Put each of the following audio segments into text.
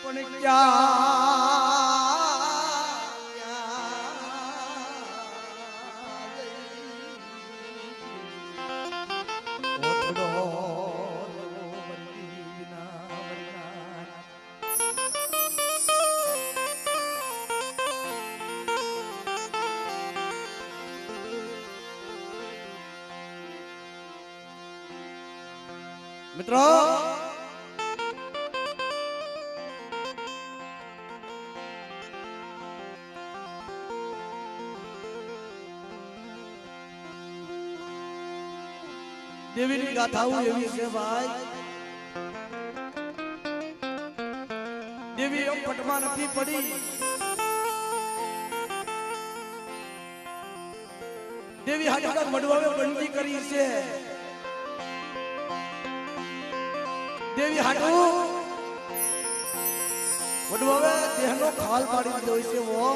પણ ક્યાં મિત્રો દેવીની ગાથાઓ એવી છે ભાઈ દેવી એમ પટમાં નથી પડી દેવી હાજર મડવાવે બંધી કરી છે દેવી હાટુ વડવાવે દેહનો ખાલ પાડી દીધો છે વો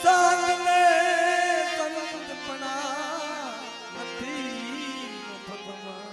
સાંગને સંતપણા નથી ભગવાન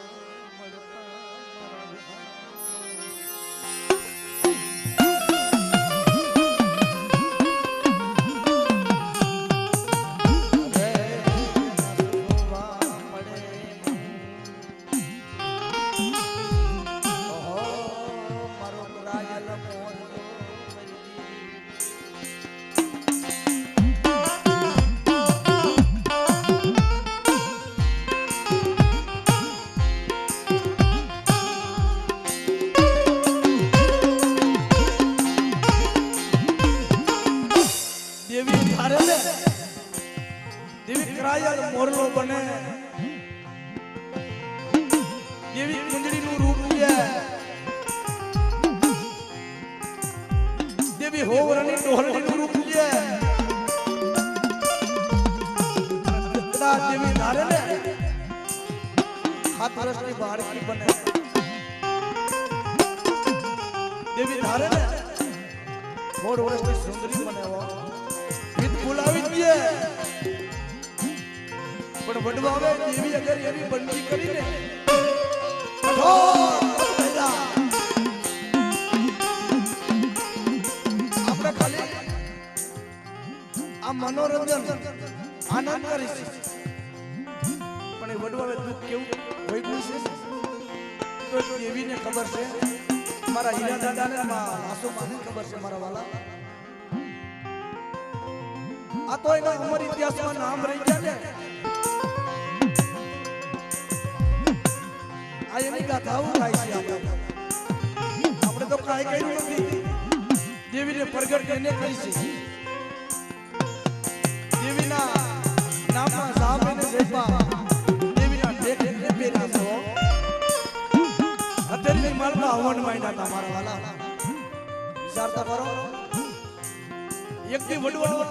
દેવી ક્રાયલ મોરલો બને દેવી કુંજડીનું રૂપ છે દેવી હોવરની ડોહરણીનું રૂપ છે દેવી ધારે ને 7 વર્ષની બાળકી બને દેવી ધારે ને 16 વર્ષની સુંદરી બને ગીત બોલાવી દે પણ વડવાવે દેવી અગર એવી બંધી કરીને આપણે ખાલી આ મનોરંજન આનંદ કરીશું પણ એ વડવાવે દુઃખ કેવું હોય છે તો દેવીને ખબર છે મારા હીરા દાદાને આસો માને ખબર છે મારા વાલા આ તો એના અમર ઇતિહાસમાં નામ રહી ગયા ને આ એની ગાથાઓ થાય છે આપણે તો કાંઈ કર્યું નથી દેવીને પ્રગટ એને કરી છે દેવીના નામમાં સાપ એને જેપા દેવીના ઢેક એને પહેર્યા છો અત્યારની માલમાં હવન માંડ્યા હતા મારા વાલા વિચારતા કરો એકથી વડવા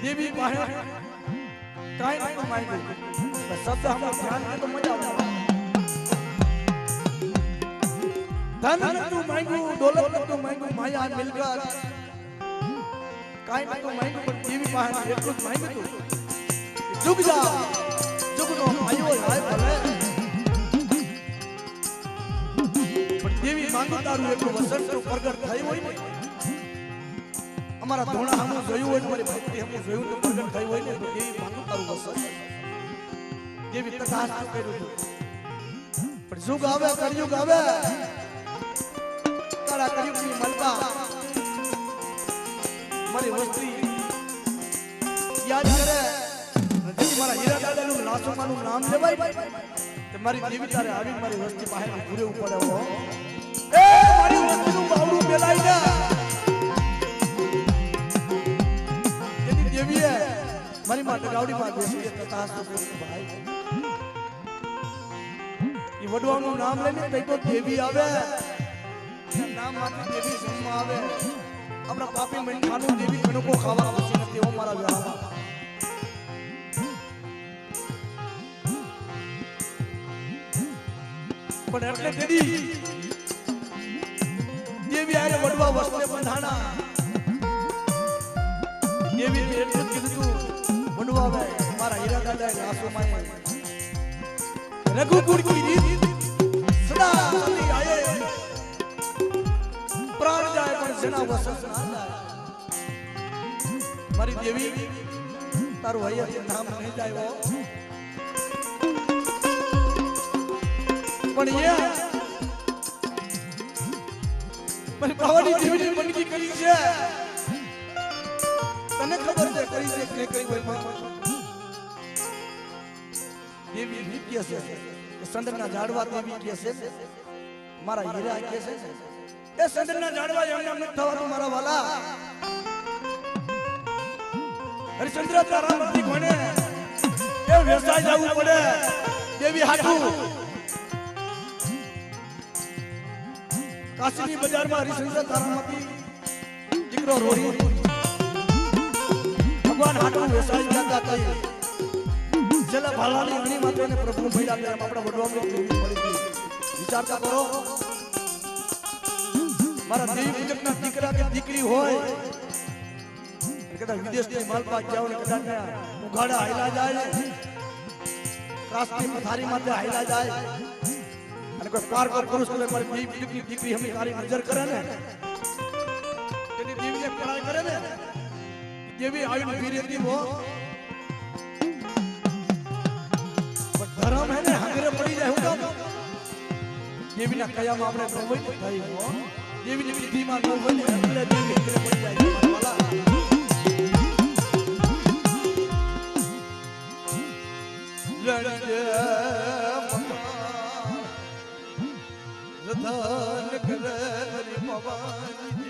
દેવી પાસે કાંઈ નતું માંગ્યું શબ્દ હમણાં ધ્યાન તો મજા આવે ધન નતું માંગ્યું દોલત નતું માંગ્યું માયા મિલકત કાંઈ નતું માંગ્યું પણ દેવી પાસે એટલું જ માંગ્યું જુગ જા જુગનો આયો હાય ભલે પણ દેવી માંગુ તારું એટલું વસન તો પ્રગટ થયું હોય ને અમારા ધોણા હમું જોયું હોય મારી ભક્તિ હમું જોયું તો પ્રગટ થયું હોય ને તો દેવી માંગુ તારું વસન દેવી તથા કર્યું પણ યુગ આવે કળયુગ આવે તારા કળયુગની મલકા મારી વસ્તી યાદ કરે જેથી મારા હીરા દાદાનું લાસોમાનું નામ લેવાય તે મારી દેવી તારે આવી મારી વસ્તી બહાર પૂરે પડે હો એ મારી વસ્તીનું બાવડું પેલાઈ ને એની દેવીએ મારી માટે ગાવડીમાં બેસી તથા ભાઈ એ વડવાનું નામ લઈને કઈ તો દેવી આવે નામ માટે દેવી જન્મ આવે આપણા પાપી મનખાનું દેવી કણકો ખાવા પછી નથી એવો મારા વ્યવહારમાં પણ એટલે દેવી દેવી આરે વડવા વસ્ત્રે બંધાણા દેવી ને એટલું કીધું બનવા મે મારા હીરા દાદા એ આસુમાએ રઘુકુળ કી રીત સદા સદી આયે પ્રાણ જાય પણ જના વસન ના જાય મારી દેવી તારું હૈયા નામ નહીં જાય પણ યે મારી બાવાની દેવીની મનકી કરી છે તને ખબર છે કરી છે કે કરી હોય દેવી વિદ્ય છે કે સંદરના ઝાડવા દેવી કે છે મારા હીરા કે છે એ સંદરના ઝાડવા એમને ન થવાનું મારા વાલા હરિચંદ્ર તારા નથી કોને એ વ્યવસાય જવું પડે દેવી હાટુ કાશીની બજારમાં હરિચંદ્ર તારામાંથી દીકરો રોરી ભગવાન હાટુ વ્યવસાય જતા કહી છેલ્લા ભાલાની અગ્નિ માટેને પ્રભુ ભૈલા પ્રેમ આપણા વડવામાં દેવી મળી ગઈ વિચારતા કરો મારા દેવી પૂજકના દીકરા કે દીકરી હોય કદાચ વિદેશની માલપા જાવ ને કદાચ ઉઘાડા હાઈલા જાય કાશની પથારી માટે હાઈલા જાય અને કોઈ પાર પર પુરુષ કરે મારી દેવી પૂજકની દીકરી હમે તારી નજર કરે ને તેની દેવીને કળાઈ કરે ને દેવી આવીને વીર હતી હો ધર્મ હે ને હંગરે પડી જાય હું કામ દેવીના કયામાં આપણે પ્રભુ થઈ હો દેવીની વિધિમાં ન હોય ને એટલે દેવી હંગરે પડી જાય વાલા રધન કરે હરી ભવાની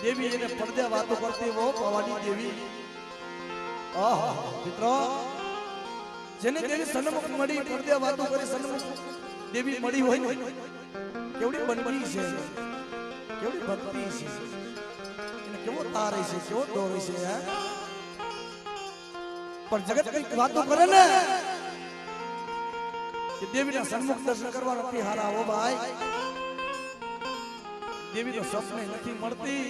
देवी ने पर्दे बातों करती वो भवानी देवी मित्रों जेने देवी सन्मुख मળી पर्दे बातों કરી સન્મુખ દેવી મળી હોય ને કેવડી બનબની છે કેવડી ભક્તિ છે એને કેવો તારે છે કેવો દોરે છે પણ જગત કઈ વાતો કરે ને કે દેવીના સન્મુખ દર્શન કરવા નથી હારા હો ભાઈ દેવી તો સપને નથી મળતી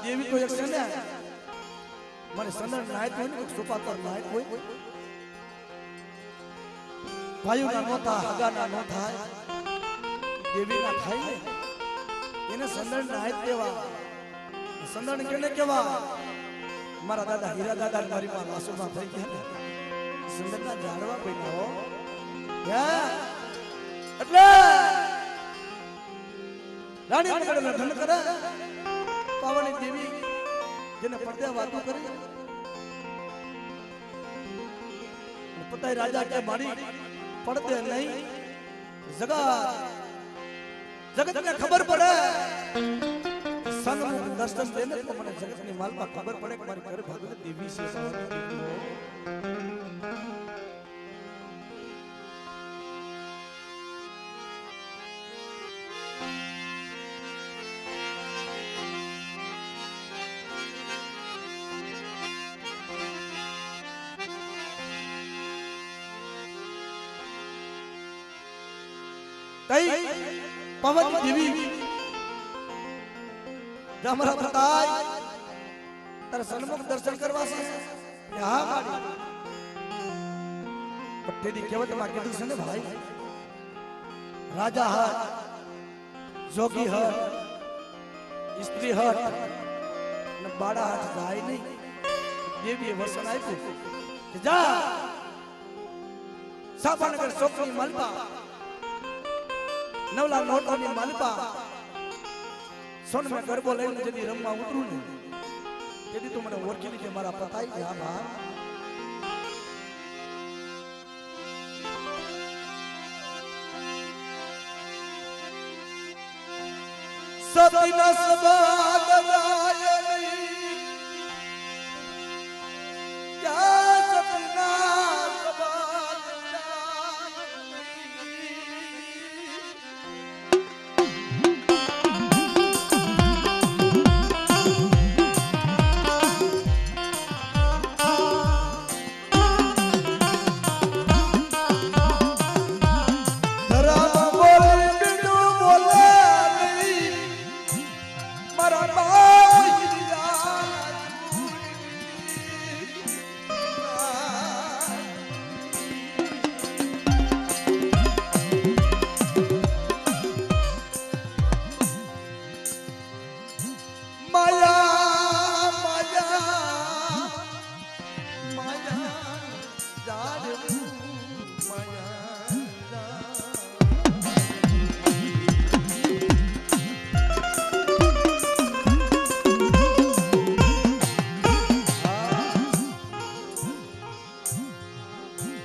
દેવી તો એક છે ને મને સંદર નાયત હોય ને સુપાતર નાયત હોય ભાઈઓના નો થાય હગાના નો થાય દેવીના થાય ને એને સંદર નાયત કેવા સંદર કેને કેવા મારા દાદા હીરા દાદા મારી માં વાસુમાં થઈ ગયા સંદરના ઝાડવા પૈનાઓ એટલે રાણી મગડને ધન કરે પાવાની દેવી જેને પડદે વાતો કરી પતાય રાજા કે મારી પડદે નહીં જગતને ખબર પડે સન્મુખ દર્શન દેને તો મને જગતની માલમાં ખબર પડે કે મારી ઘરે ભગવતી દેવી છે पवन देवी हमारा बताय तार सन्मुख दर्शन करवा से हां मारी पट्टेदी केवट में कीधुं छे ने भाई राजा हट जोगी हट स्त्री हट ने बाड़ा हट जाय नहीं देवीए वचन आप्युं के जा सापानगर चौकनी मालपा नवला नोटोनी मालपा સોન મેં ગરબો લઈને જેથી રમવા ઉતરું ને તેથી તું મને ઓળખી લીધે મારા પતાઈ ગયા બા સતીના સબાદ રાયની યા સતીના સબાદ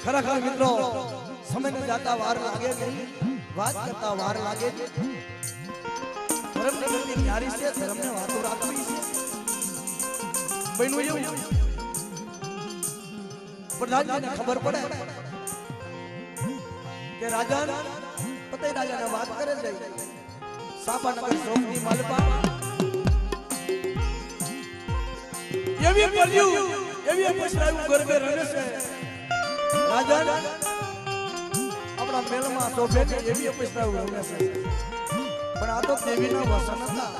ખરેખર મિત્રો સમયને જાતા વાર લાગે નહીં વાત કરતા વાર લાગે છે ધર્મની ગતિ ન્યારી છે ધર્મને વાતો રાખવી છે બન્યું એવું પ્રધાનજીને ખબર પડે કે રાજા પતે રાજાને વાત કરે છે સાપાનગર સોમની માલપા એવી પડ્યું એવી પછરાયું ગરબે રમે છે રાજા આપણા મેલમાં શોભે છે એવી અપેક્ષાઓ રમે છે પણ આ તો દેવીના વસન હતા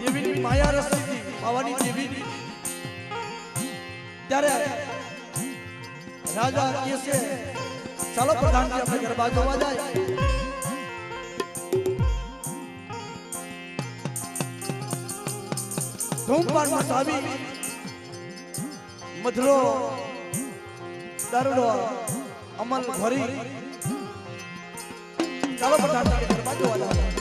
દેવીની માયા રસ હતી પાવાની દેવીની ત્યારે રાજા કહે છે ચાલો પ્રધાનજી આપણે ગરબા જોવા જાય ધૂમપાન મચાવી મધરો દારૂડો અમલ ભરી ચાલો પ્રધાનજી ગરબા જોવા જાય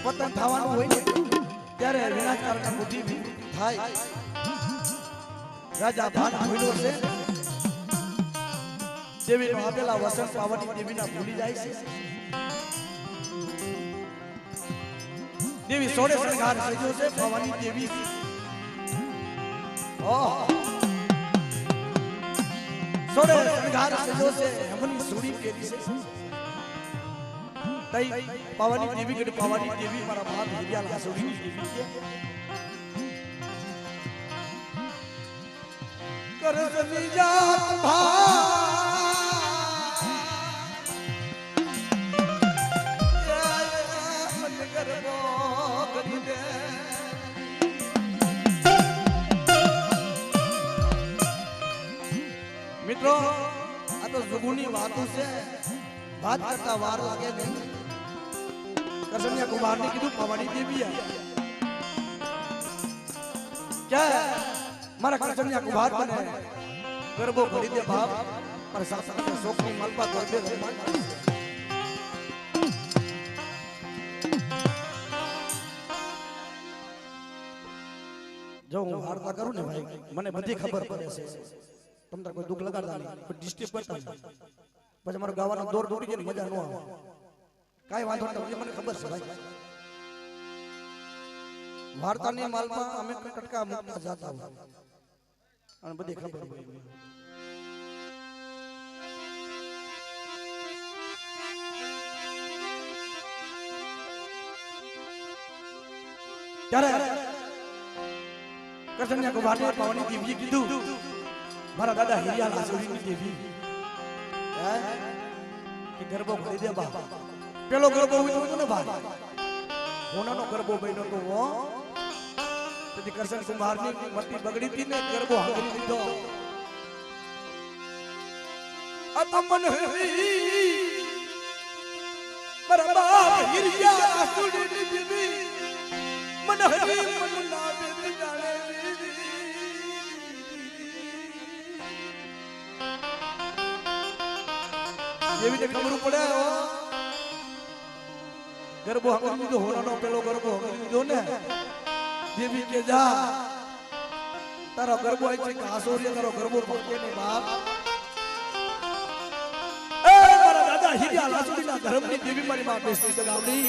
પતન થવાનું હોય ને ત્યારે વિનાશકારક બુદ્ધિ થાય રાજા ભાન ભૂલ્યો છે દેવીનો આપેલા વસન પાવની દેવીના ભૂલી જાય છે દેવી સોળે શણગાર સજ્યો છે પાવાની દેવી સોળે શણગાર સજ્યો છે હમની સુડી કેરી છે તઈ પાવાની દેવી કે પાવાની દેવી મારા બાપ હિરિયા લાસોડીની દેવી છે કરજની જાત મન ગરબો કરી દે મિત્રો આ તો જુગુની વાતો છે વાત કરતા વાર લાગે નહીં કરસનિયા કુમાર ને કીધું પાવાની દેવી क्या मारा करसनिया कुमार बने गरबो भरी दे बाप पर साथ शोक ની મલપા ગરબે રમવા જો હું વાર્તા કરું ને ભાઈ મને બધી ખબર પડે છે તમને કોઈ દુખ લગાડતા નહીં કોઈ ડિસ્ટર્બ કરતા નહીં પછી મારો ગાવાનો દોર તૂટી જાય ને મજા ન આવે કાઈ વાંધો નથી મને ખબર છે ભાઈ વાર્તાની માલમાં અમે કટકા મુકતા જાતા હોય અને બધી ખબર હોય ત્યારે કરસન્યા કુમારને પાવાની દેવીએ કીધું મારા દાદા હિરિયા લાસુડીની દેવી કે ગરબો ખોલી દે બા પેલો ગરબો ઉઠ્યો તો ને બા હોનાનો ગરબો બન્યો તો હો તેથી કરસન કુમારની મતી બગડી હતી ને ગરબો હાંગરી દીધો અતમન હરી મારા બાપ હિરિયા લાસુડીની દેવી મન હરી મન ના બેત જાણે દેવીને ખબર પડે ગરબો હંગરી દીધો હોનાનો પેલો ગરબો હંગરી દીધો ને દેવી કે જા તારો ગરબો આઈ છે કાસોરિયા તારો ગરબો પકે ને બાપ એ મારા દાદા હિરિયા લાસુડીના ધર્મની દેવી મારી માં બેસતી છે ગામડી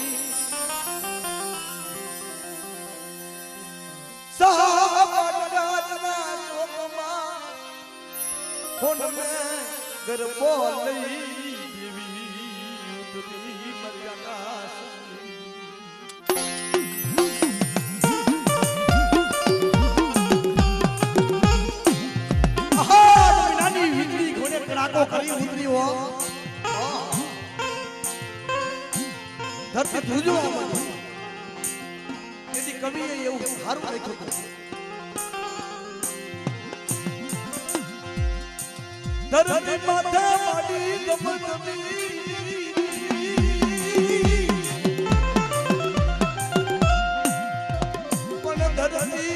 સાપડના ચોકમાં ફોન મે ગરબો લઈ કરી ઉતરી હો ધરતી ધ્રુજવા માંડી તેથી કવિએ એવું સારું લખ્યું હતું ધરતી માથે પાડી ગમગમી પણ ધરતી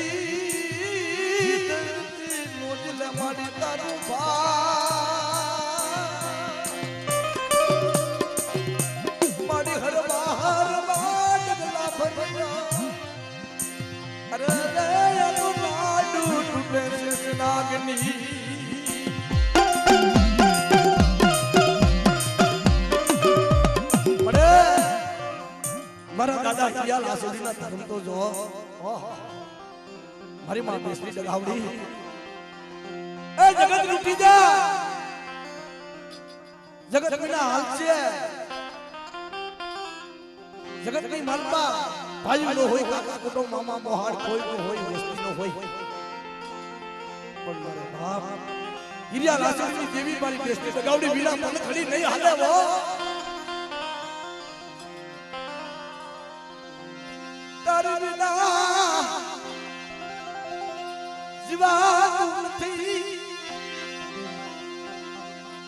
નોજલ માડી તારું ભા મારા દાદા હિરિયા લાસુડીના ધર્મ તો જો મારી માં બેસતી ડગાવડી એ જગત લૂટી જા જગત વિના હાલ છે જગત ની માનતા ભાઈ નો હોય કાકા કુટુંબ મામા મોહાડ કોઈ નો હોય વસ્તી નો હોય પણ મારે બાપ હિરિયા લાસુડીની દેવી મારી બેસતી ડગાવડી વિના મન ખડી નહીં હાલે વો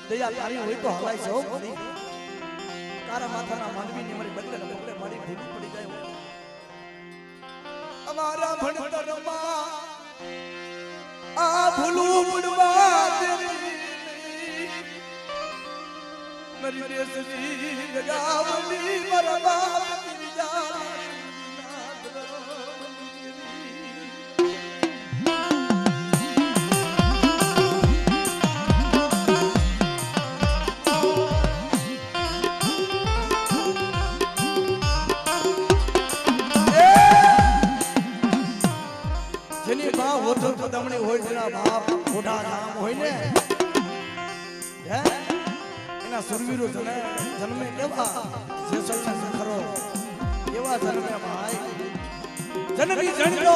દયા તારી હોય તો હલાઈ સૌ મળી તારા માથાના માંડવીની મારી બદલે બદલે મારી ભૂલી પડી જાય અમારા ભણતરમાં આ ભૂલું પડવા દેવી મારી દેશની જગાવડી મારા બાપ પદમણી હોય તેના બાપ મોઢા નામ હોય ને હે એના સુરવીરો જન્મે કેવા જેસલના સખરો એવા જન્મે ભાઈ જનની જણનો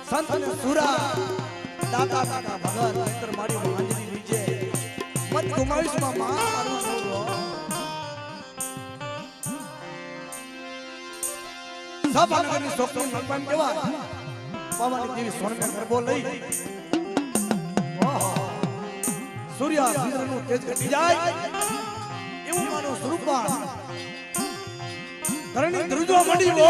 સંત ને સુરા દાતા દાતા ભગત અંતર મારી માંજરી વિજે મત ગુમાવીશ માં મારું છોડો સભાનગરની સોકની ભગવાન કેવા પાવાની દેવી સોનમે ગરબો લઈ સૂર્ય ચંદ્રનું તેજ ઘટી જાય એવું માનું સ્વરૂપમાં ધરણી ધ્રુજવા માંડી હો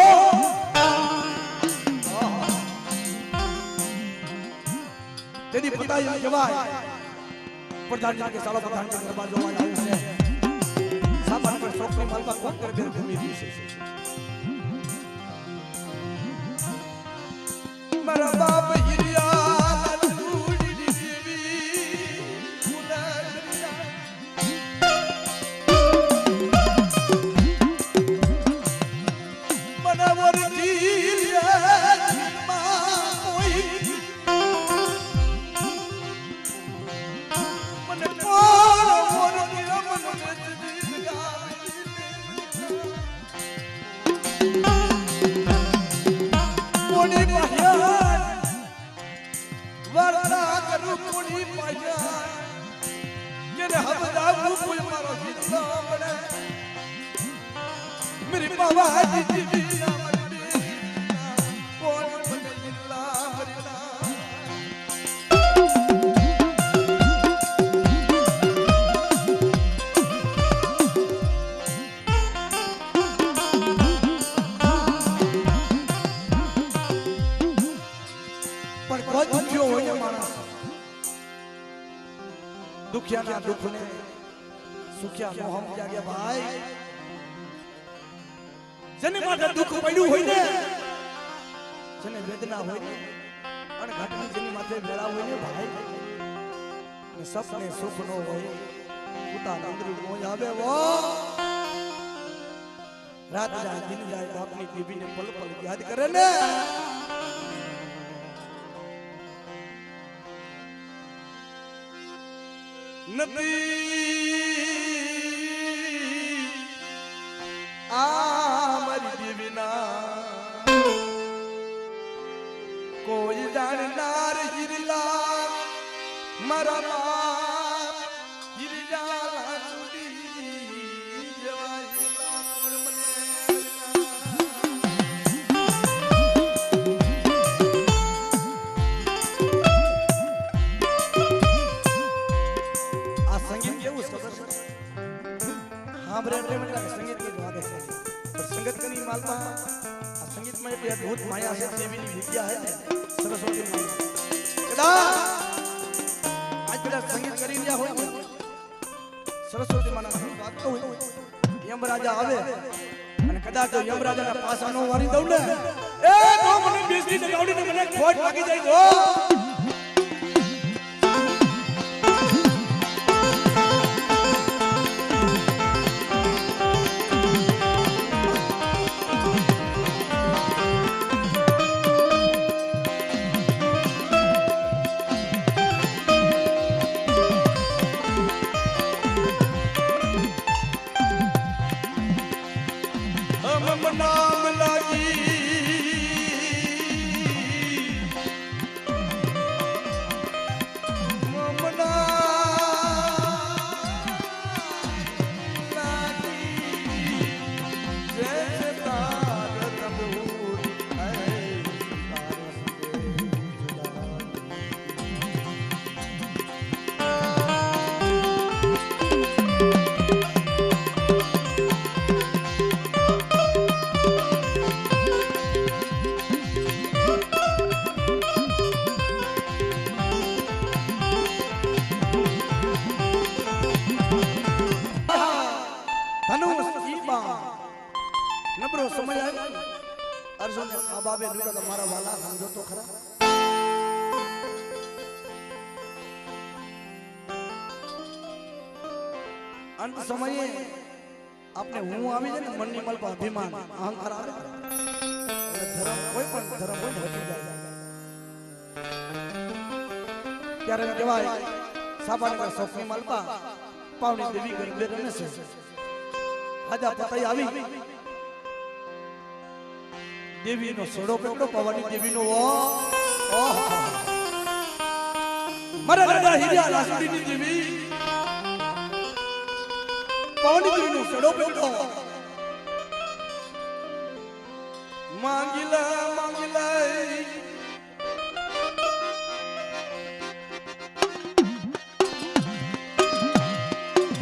તેની પતાઈ કહેવાય પ્રધાનજી કે સાલો પ્રધાનજી ગરબા જોવા આવ્યું છે સામાન પર સોકની માલમાં કોક કરે બેર ભૂમિ દી છે મારા બાપ હિરિયા લાસુડીની દેવી મનવર જીરિયા કોઈ મને કોણ મોર નિરમન જીત ગાવી तेरे हम दाऊ कोई मारो जिंदा बने मेरी बाबा जी जी कौन बने जिंदा मरना पर बहुत दुखियो होने मानस दुखिया ना दुख ने सुखिया नो हम क्या गया भाई जने माथे दुख પડ્યું હોય ને જને વેદના હોય ને અને ઘટની જેની માથે વેળા હોય ને ભાઈ ને સપને સુખ નો હોય ઉતા અંદરી મોજ આવે વો રાત જાય દિન જાય બાપની બીબીને પલ પલ યાદ કરે ને नदी आमरी देविना कोई जाननार हिरला मरमा हिरला सुडी जवाईला मोर मने संगीत केवुं खबर हां ब्रेड मतलब संगीत की बात है पर संगत कनी मालमा आ संगीत में एक अद्भुत माया है देवी की विद्या है सरस्वती माया कदा आज बड़ा संगीत करी लिया हो सरस्वती माना बात तो यमराजा आवे અને કદાચ જો યમરાજાના પાસાનો વારી દઉં ને એ તો મને બેસી જગાવડીને મને ખોટ લાગી જાય જો नाम लागी ममना लागी जैसे तार तबूर है नबरो समय आया अर्जुन ने बाबे लूटा तो मारा वाला समझो तो खरा अंत समय आपने हूं आवी जाए मन ની મલ પર અભિમાન અહંકાર આવે ધર્મ કોઈ પણ ધર્મ હોય હટી જાય ત્યારે કહેવાય સાબાના સોફની મલપા પાવની દેવી ગરબે રમે છે આજા પતાઈ આવી देवी नो सोडो पेटो पवानी देवी नो ओ मरे दादा हिरिया लासुडी नी देवी पवानी देवी नो सोडो पेटो मांगिला मांगिला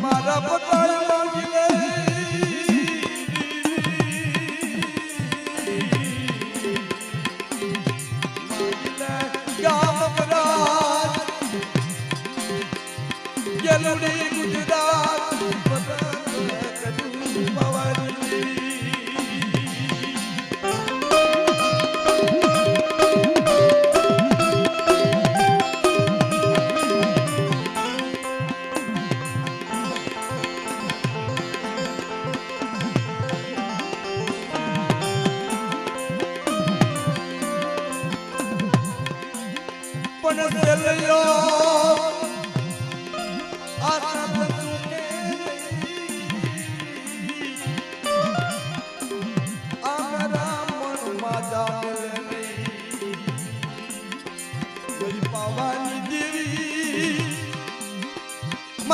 मारा पताया मांगिला यलुड़ी गुजरात कदू पवानी पन चलियो आसत सुने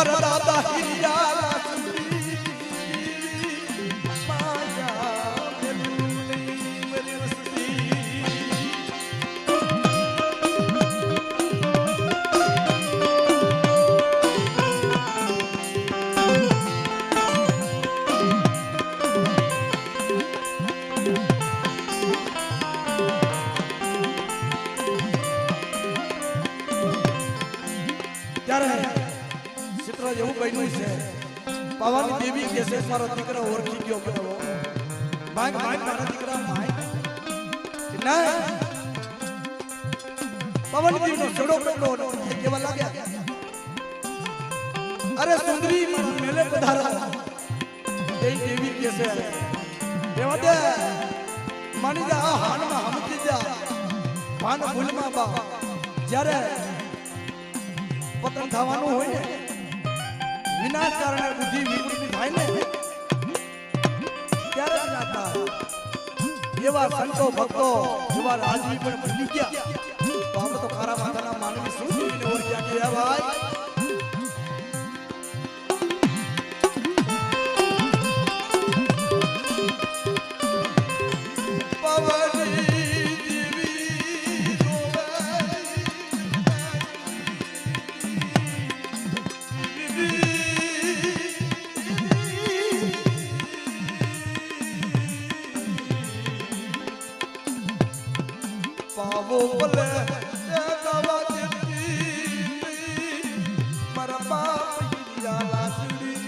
મારા દાદા હિરિયા માયા મેલુલી મેરી વસતી ચિત્ર એવું બન્યું છે પાવાની દેવી કે છે મારો દીકરો ઓળખી ગયો બનાવો માંગ માંગ મારા દીકરા માંગ ના પાવાની દેવીનો છોડો પકડો કેવા લાગ્યા અરે સુંદરી મારા મેલે પધારા એ દેવી કે છે દેવા દે માની જા આ હાનમાં હમતી જા ભાન ભૂલમાં બા જ્યારે પતન થવાનું હોય ને વિનાશ કારણે બુદ્ધિ વિકૃતિ થાય ને ત્યારે જાતા એવા સંતો ભક્તો એવા રાજવી પણ ભૂલી ગયા તો આપણે તો ખારા માથાના માનવી શું જોઈને ઓળખ્યા કે ભાઈ પાવો ભલે ગાવા દેતી મારા બાપ હિરિયા લાસડી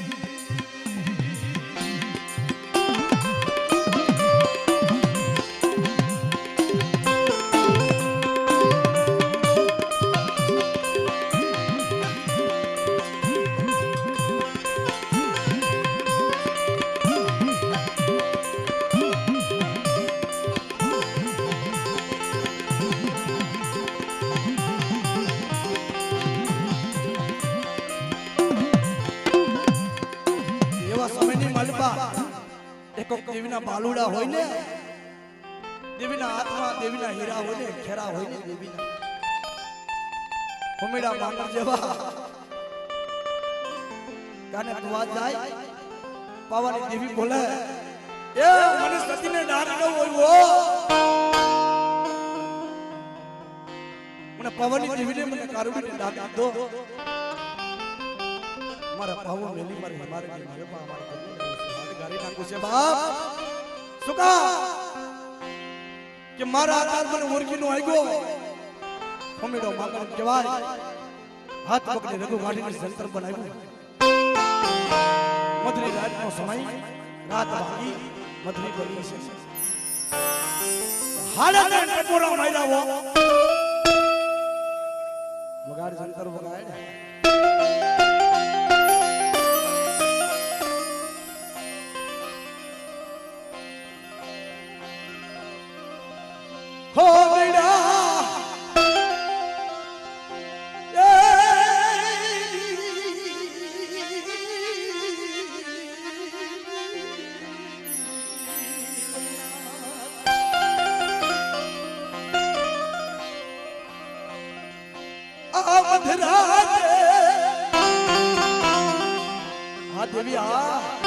દેવીના બાલુડા હોય ને દેવીના હાથમાં દેવીના હીરા હોય ને ખેરા હોય ને દેવીના હોમેડા માંગર જેવા કાને અવાજ જાય પાવાની દેવી બોલે એ મને સતીને ડાર ન હોય મને પાવાની દેવીને મને કારુડીને ડાર દો મારા પાવો મેલી મારે મારે મારે ગાડી નાખું છે બાપ સુકા કે મારા હાથ મને ઓળખીનો આવ્યો હોમેડો માંગણ કહેવાય હાથ પકડી રઘુ ગાડીની જંતર બનાવ્યું મધરી રાતનો સમય રાત ભાગી મધરી બની છે હાડા ટપોરા માર્યા હો વગાડ જંતર વગાડ હો બેડા આ મધરાતે આ દેવી આ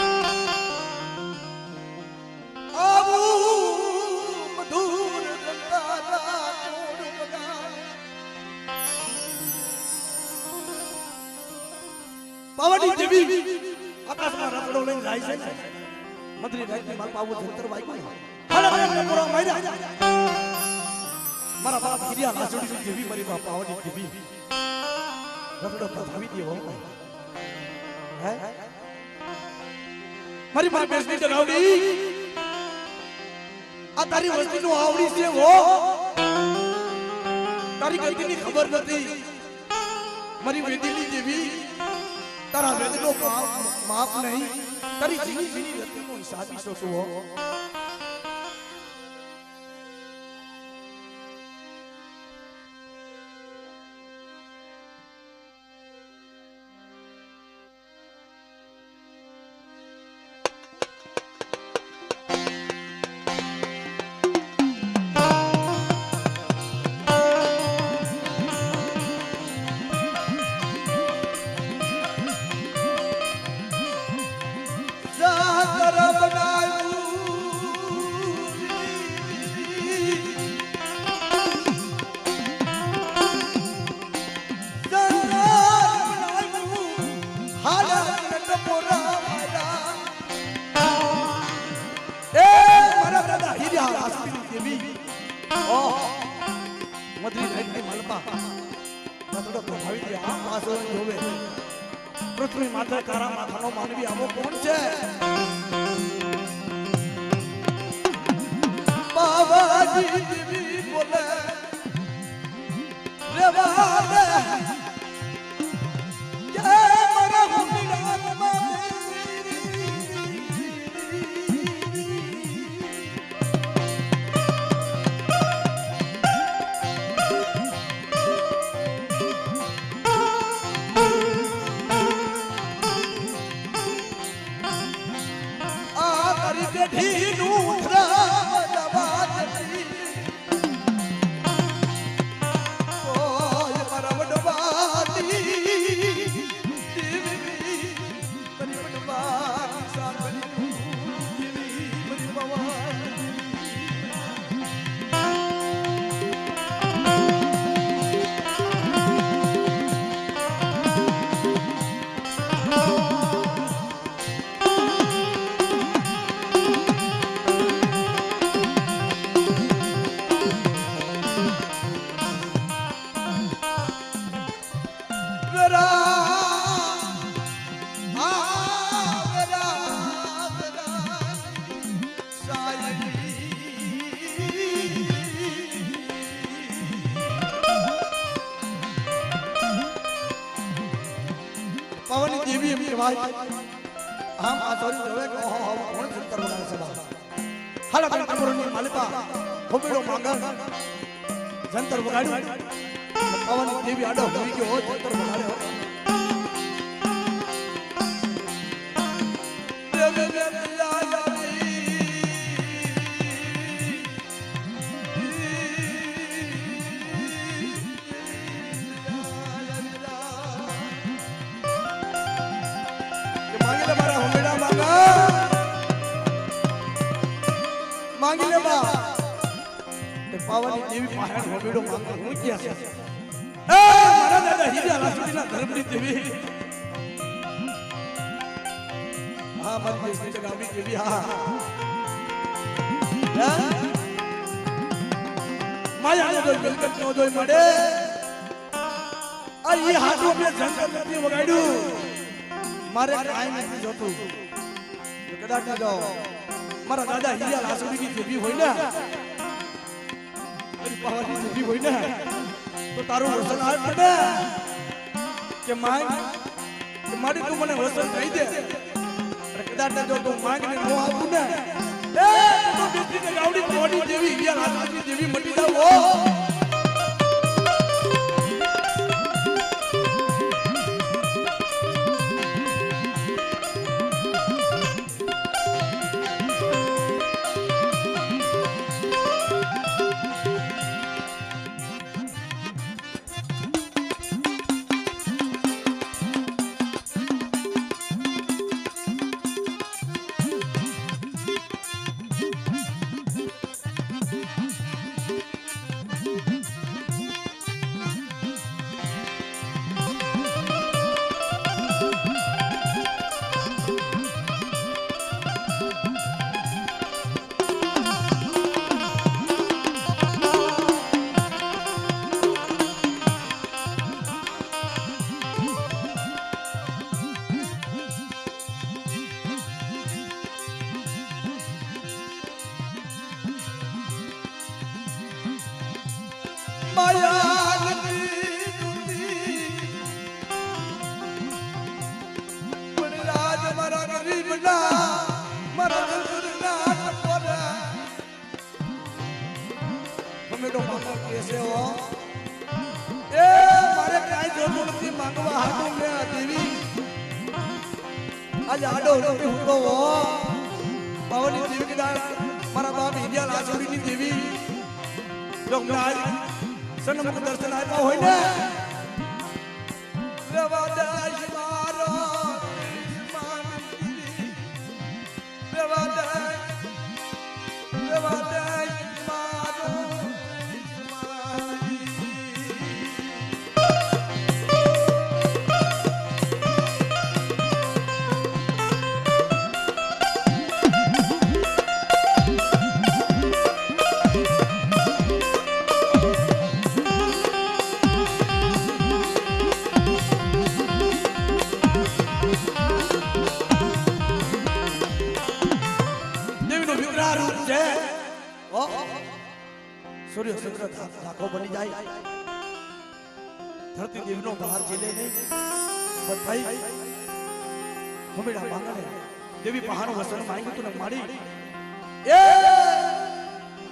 પાવાની દેવી આકાશમાં રતડો લઈને જાય છે મધરી રાતની માર પાવો જંતર વાગ્યું હાડા ટપોરો માર્યા મારા બાપ હિરિયા લાસડી દેવી મારી બાપ પાવાની દેવી રતડો પ્રભાવી દેવો હે મારી માં બેસની ડરાવડી આ તારી વસ્તીનો આવડી છે હો તારી ગતિની ખબર નથી મારી વેદીની દેવી તારા વેદનો માપ નહીં તારી જીની જીની રત્નનો હિસાબ ઈશો તું હો મોરા મારા એ મારા દાદા હીરા આસમી દેવી ઓ મધરી લાઈટની માલપા થોડો પ્રભાવિત આ પાસો જોવે પૃથ્વી માથે કારા માથાનો માનવી આવો કોણ છે બાવાજી દેવી બોલે રે બાબા જય મારા હોમીડા पवनी देवी हम के भाई हम आसोरी जोवे को हो कोण संतर बगाड़े सभा हला तन कमरोनी मालिका होबेडो मांगा संतर बगाड़ू पवनी देवी आडो होई के हो संतर बगाड़े हो देवी मेला मांगी ले बा ते पावनी देवी पहाड़ होबेडो मांगा हूं किया ए मारा दादा हीरा लासुना धर्मनी देवी हां मन देवी जगावी देवी हां माया ने दो मिलकत नो दो मडे आ ये हाथों में जंगल नथी वगाड्यू मारे काई नहीं जोतू कदा न जाओ मारा दादा हीरा लासुडी की देवी होई ना मेरी पावनी देवी होई ना तो तारो वसन आए पड़े के मांग के मारी तू मने वसन दई दे अरे कदा न जो तू मांग ने नो आबू ने ए तो बेटी ने गावडी कोडी देवी हीरा लासुडी देवी मटी जाओ माया राज मारा गरीब ना मारा ना टपोरा हमें तो मांगा कैसे हो ए मारे काय जो मूर्ति मांगवा हाथों में देवी आज आडो होते हुको हो पावनी देवी के दान मारा बाप हिरिया लासुरी की देवी लोग आज सन्मुख दर्शन आया होई ना रेवादाई मारो रेवादाई मारो सूर्य चंद्र धाको बनी जाए धरती देवनो बाहर चले नहीं पर भाई हमें मांगने देवी पहाड़ वसन मांगी तूने मारी ए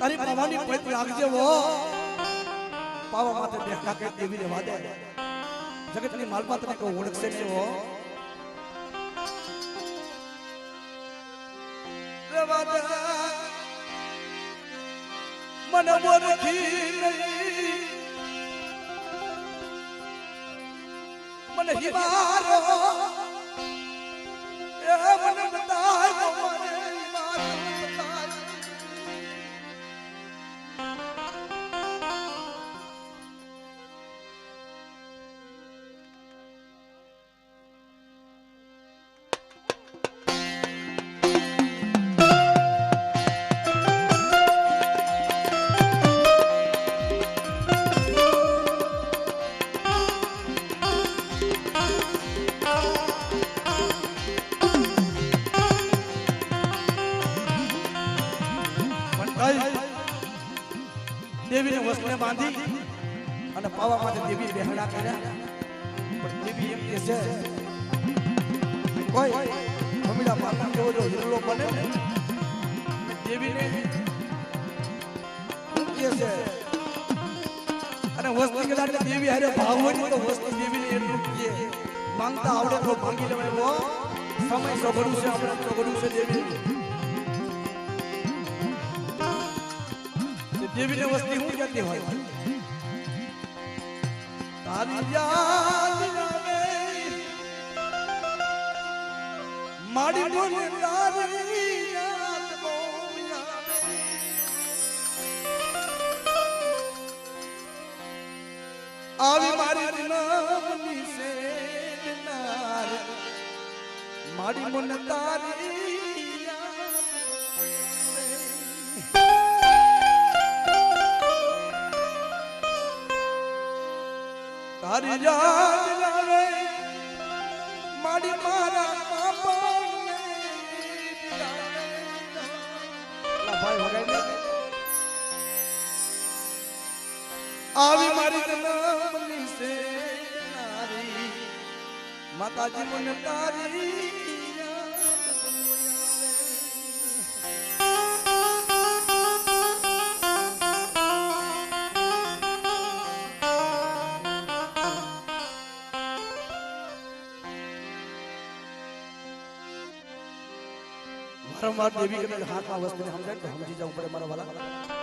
तारी भवानी पैत लागजे वो पावा माते देखा के देवी ने वादे जगत ની માલપા તને કો ઓળખશે ને वो રે વાદે मन मोरखी नहीं मन हिवारो ए मन बताए मन हिवारो देवी ने वस्त्र बांधी અને પાવા માટે દેવી બેહડા કર્યા પણ દેવી એમ કહે છે કોઈ હમીડા પાકા કેવો જો હિરલો બને દેવી ને કહે છે અને વસ્તી કદાચ દેવી હારે ભાવ હોય તો વસ્તી દેવી ને એટલું કહે માંગતા આવડે તો માંગી લેવાય સમય સગડું છે આપણે સગડું છે દેવી देवी ने वस्ती हूँ कहती है तारी याद आवे माड़ी बोले तारी याद बोले आवी मारी नामनी से नार माड़ी बोले तारी तारी याद आवे माड़ी मारा पापा ने ला भाई हो गए आवी मारी जन्मनी से नारी माताजी मन तारी वारंवार देवी के हाथ में वस्तु ने हम जाए तो हम जी जाऊं पड़े मारा वाला